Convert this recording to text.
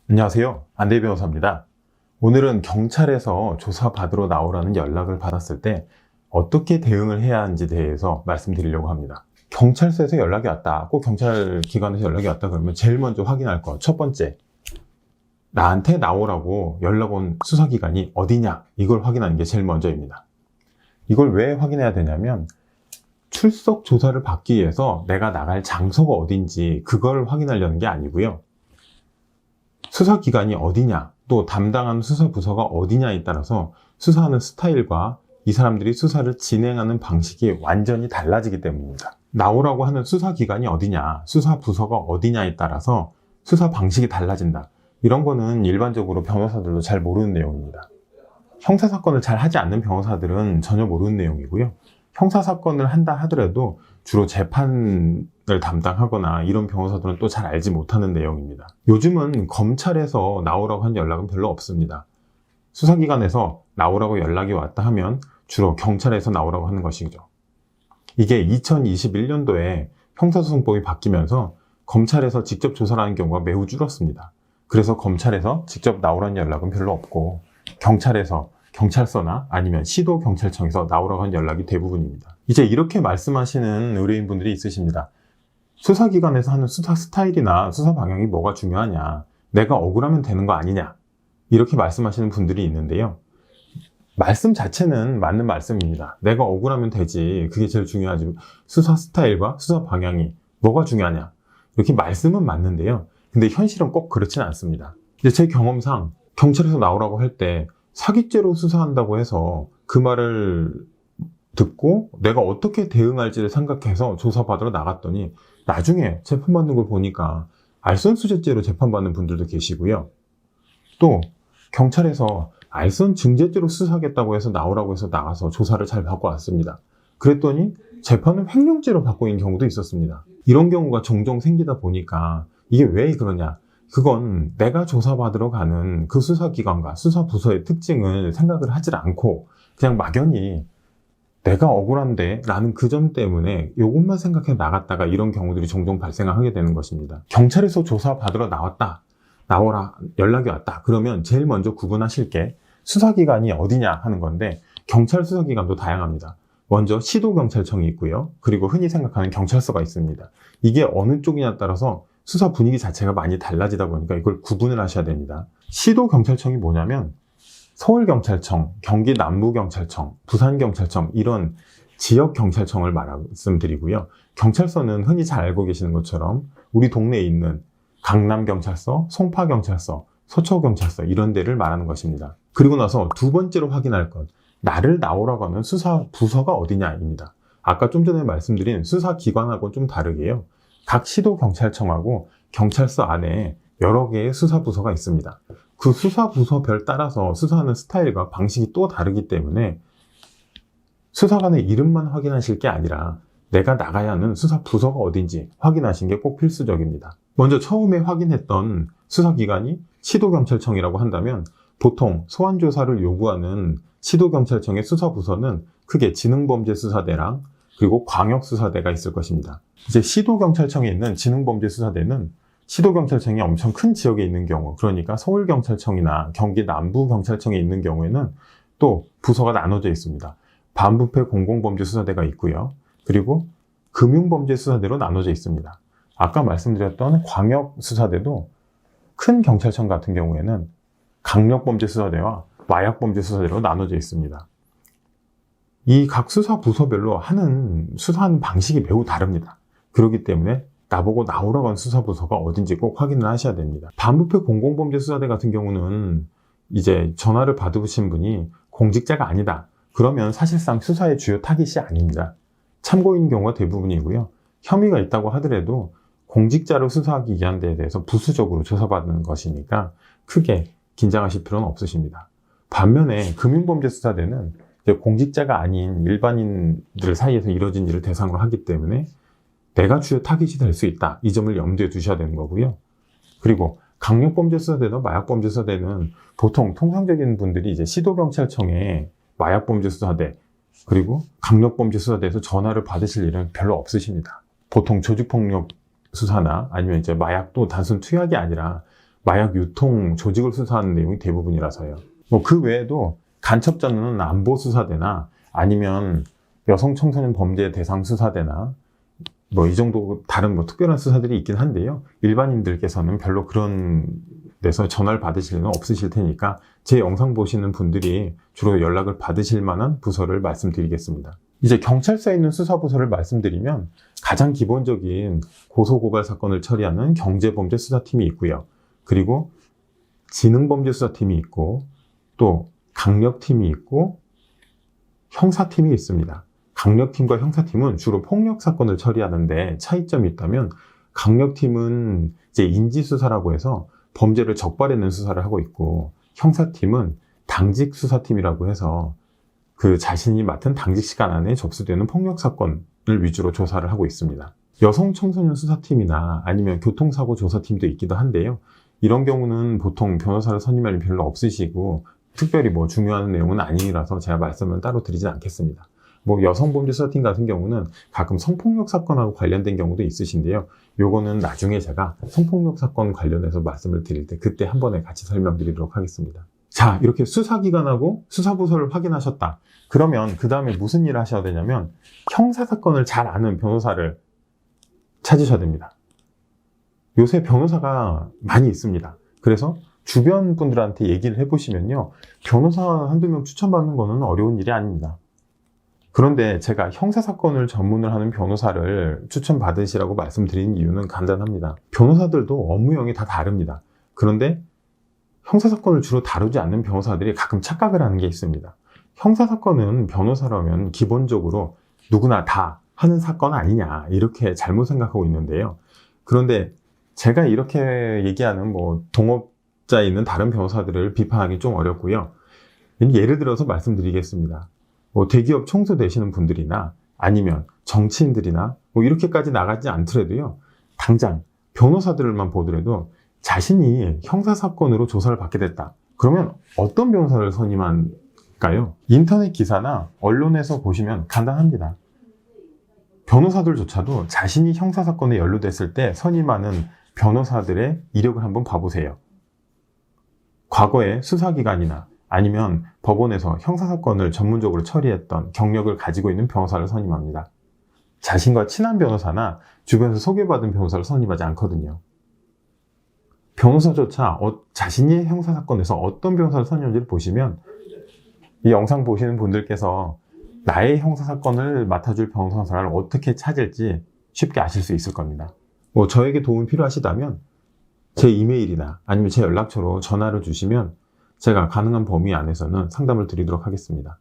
안녕하세요. 안대희 변호사입니다. 오늘은 경찰에서 조사받으러 나오라는 연락을 받았을 때 어떻게 대응을 해야 하는지 대해서 말씀드리려고 합니다. 경찰서에서 연락이 왔다, 꼭 경찰기관에서 연락이 왔다 그러면 제일 먼저 확인할 것, 첫 번째, 나한테 나오라고 연락 온 수사기관이 어디냐, 이걸 확인하는 게 제일 먼저입니다. 이걸 왜 확인해야 되냐면 출석 조사를 받기 위해서 내가 나갈 장소가 어딘지 그걸 확인하려는 게 아니고요. 수사기관이 어디냐, 또 담당하는 수사부서가 어디냐에 따라서 수사하는 스타일과 이 사람들이 수사를 진행하는 방식이 완전히 달라지기 때문입니다. 나오라고 하는 수사기관이 어디냐, 수사부서가 어디냐에 따라서 수사 방식이 달라진다. 이런 거는 일반적으로 변호사들도 잘 모르는 내용입니다. 형사사건을 잘 하지 않는 변호사들은 전혀 모르는 내용이고요. 형사사건을 한다 하더라도 주로 재판을 담당하거나 이런 변호사들은 또 잘 알지 못하는 내용입니다. 요즘은 검찰에서 나오라고 한 연락은 별로 없습니다. 수사기관에서 나오라고 연락이 왔다 하면 주로 경찰에서 나오라고 하는 것이죠. 이게 2021년도에 형사소송법이 바뀌면서 검찰에서 직접 조사를 하는 경우가 매우 줄었습니다. 그래서 검찰에서 직접 나오라는 연락은 별로 없고 경찰에서 경찰서나 아니면 시도경찰청에서 나오라고 한 연락이 대부분입니다. 이제 이렇게 말씀하시는 의뢰인분들이 있으십니다. 수사기관에서 하는 수사 스타일이나 수사 방향이 뭐가 중요하냐, 내가 억울하면 되는 거 아니냐, 이렇게 말씀하시는 분들이 있는데요. 말씀 자체는 맞는 말씀입니다. 내가 억울하면 되지, 그게 제일 중요하지, 수사 스타일과 수사 방향이 뭐가 중요하냐, 이렇게 말씀은 맞는데요. 근데 현실은 꼭 그렇진 않습니다. 이제 제 경험상 경찰에서 나오라고 할 때 사기죄로 수사한다고 해서 그 말을 듣고 내가 어떻게 대응할지를 생각해서 조사받으러 나갔더니 나중에 재판받는 걸 보니까 알선수재죄로 재판받는 분들도 계시고요. 또 경찰에서 알선증재죄로 수사하겠다고 해서 나오라고 해서 나가서 조사를 잘 받고 왔습니다. 그랬더니 재판은 횡령죄로 받고 있는 경우도 있었습니다. 이런 경우가 종종 생기다 보니까 이게 왜 그러냐, 그건 내가 조사받으러 가는 그 수사기관과 수사부서의 특징을 생각을 하질 않고 그냥 막연히 내가 억울한데 라는 그 점 때문에 이것만 생각해 나갔다가 이런 경우들이 종종 발생하게 되는 것입니다. 경찰에서 조사받으러 나오라 연락이 왔다 그러면 제일 먼저 구분하실 게 수사기관이 어디냐 하는 건데, 경찰 수사기관도 다양합니다. 먼저 시도경찰청이 있고요. 그리고 흔히 생각하는 경찰서가 있습니다. 이게 어느 쪽이냐에 따라서 수사 분위기 자체가 많이 달라지다 보니까 이걸 구분을 하셔야 됩니다. 시도경찰청이 뭐냐면 서울경찰청, 경기 남부경찰청, 부산경찰청, 이런 지역경찰청을 말씀드리고요. 경찰서는 흔히 잘 알고 계시는 것처럼 우리 동네에 있는 강남경찰서, 송파경찰서, 서초경찰서, 이런 데를 말하는 것입니다. 그리고 나서 두 번째로 확인할 것, 나를 나오라고 하는 수사부서가 어디냐입니다. 아까 좀 전에 말씀드린 수사기관하고 좀 다르게요. 각 시도경찰청하고 경찰서 안에 여러 개의 수사부서가 있습니다. 그 수사부서별 따라서 수사하는 스타일과 방식이 또 다르기 때문에 수사관의 이름만 확인하실 게 아니라 내가 나가야 하는 수사부서가 어딘지 확인하시는 게 꼭 필수적입니다. 먼저 처음에 확인했던 수사기관이 시도경찰청이라고 한다면 보통 소환조사를 요구하는 시도경찰청의 수사부서는 크게 지능범죄수사대랑 그리고 광역수사대가 있을 것입니다. 이제 시도경찰청에 있는 지능범죄수사대는 시도경찰청이 엄청 큰 지역에 있는 경우, 그러니까 서울경찰청이나 경기 남부경찰청에 있는 경우에는 또 부서가 나눠져 있습니다. 반부패 공공범죄수사대가 있고요. 그리고 금융범죄수사대로 나눠져 있습니다. 아까 말씀드렸던 광역수사대도 큰 경찰청 같은 경우에는 강력범죄수사대와 마약범죄수사대로 나눠져 있습니다. 이 각 수사부서별로 수사하는 방식이 매우 다릅니다. 그렇기 때문에 나보고 나오라고 하는 수사부서가 어딘지 꼭 확인을 하셔야 됩니다. 반부패 공공범죄수사대 같은 경우는 이제 전화를 받으신 분이 공직자가 아니다, 그러면 사실상 수사의 주요 타깃이 아닙니다. 참고인 경우가 대부분이고요. 혐의가 있다고 하더라도 공직자로 수사하기 위한 데에 대해서 부수적으로 조사받는 것이니까 크게 긴장하실 필요는 없으십니다. 반면에 금융범죄수사대는 공직자가 아닌 일반인들 사이에서 이뤄진 일을 대상으로 하기 때문에 내가 주요 타깃이 될 수 있다, 이 점을 염두에 두셔야 되는 거고요. 그리고 강력범죄수사대나 마약범죄수사대는 보통 통상적인 분들이 이제 시도경찰청에 마약범죄수사대 그리고 강력범죄수사대에서 전화를 받으실 일은 별로 없으십니다. 보통 조직폭력 수사나 아니면 이제 마약도 단순 투약이 아니라 마약 유통 조직을 수사하는 내용이 대부분이라서요. 뭐 그 외에도 간첩자는 안보수사대나 아니면 여성 청소년 범죄 대상 수사대나 뭐 이 정도 다른 뭐 특별한 수사들이 있긴 한데요. 일반인들께서는 별로 그런 데서 전화를 받으실 일은 없으실 테니까 제 영상 보시는 분들이 주로 연락을 받으실 만한 부서를 말씀드리겠습니다. 이제 경찰서에 있는 수사부서를 말씀드리면 가장 기본적인 고소고발 사건을 처리하는 경제범죄수사팀이 있고요. 그리고 지능범죄수사팀이 있고 또 강력팀이 있고 형사팀이 있습니다. 강력팀과 형사팀은 주로 폭력사건을 처리하는데 차이점이 있다면 강력팀은 이제 인지수사라고 해서 범죄를 적발해낸 수사를 하고 있고 형사팀은 당직수사팀이라고 해서 그 자신이 맡은 당직 시간 안에 접수되는 폭력사건을 위주로 조사를 하고 있습니다. 여성 청소년 수사팀이나 아니면 교통사고 조사팀도 있기도 한데요. 이런 경우는 보통 변호사를 선임할 일 별로 없으시고 특별히 뭐 중요한 내용은 아니라서 제가 말씀을 따로 드리진 않겠습니다. 뭐 여성범죄수사팀 같은 경우는 가끔 성폭력 사건하고 관련된 경우도 있으신데요. 요거는 나중에 제가 성폭력 사건 관련해서 말씀을 드릴 때 그때 한 번에 같이 설명드리도록 하겠습니다. 자, 이렇게 수사기관하고 수사부서를 확인하셨다. 그러면 그 다음에 무슨 일을 하셔야 되냐면 형사사건을 잘 아는 변호사를 찾으셔야 됩니다. 요새 변호사가 많이 있습니다. 그래서 주변 분들한테 얘기를 해보시면요. 변호사 한두 명 추천받는 거는 어려운 일이 아닙니다. 그런데 제가 형사사건을 전문을 하는 변호사를 추천받으시라고 말씀드리는 이유는 간단합니다. 변호사들도 업무형이 다 다릅니다. 그런데 형사사건을 주로 다루지 않는 변호사들이 가끔 착각을 하는 게 있습니다. 형사사건은 변호사라면 기본적으로 누구나 다 하는 사건 아니냐 이렇게 잘못 생각하고 있는데요. 그런데 제가 이렇게 얘기하는 뭐 동업자에 있는 다른 변호사들을 비판하기 좀 어렵고요. 예를 들어서 말씀드리겠습니다. 뭐 대기업 청소 되시는 분들이나 아니면 정치인들이나 뭐 이렇게까지 나가지 않더라도요. 당장 변호사들만 보더라도 자신이 형사사건으로 조사를 받게 됐다. 그러면 어떤 변호사를 선임할까요? 인터넷 기사나 언론에서 보시면 간단합니다. 변호사들조차도 자신이 형사사건에 연루됐을 때 선임하는 변호사들의 이력을 한번 봐보세요. 과거에 수사기관이나 아니면 법원에서 형사사건을 전문적으로 처리했던 경력을 가지고 있는 변호사를 선임합니다. 자신과 친한 변호사나 주변에서 소개받은 변호사를 선임하지 않거든요. 변호사조차 자신이 형사사건에서 어떤 변호사를 선임한지를 보시면 이 영상 보시는 분들께서 나의 형사사건을 맡아줄 변호사를 어떻게 찾을지 쉽게 아실 수 있을 겁니다. 뭐 저에게 도움이 필요하시다면 제 이메일이나 아니면 제 연락처로 전화를 주시면 제가 가능한 범위 안에서는 상담을 드리도록 하겠습니다.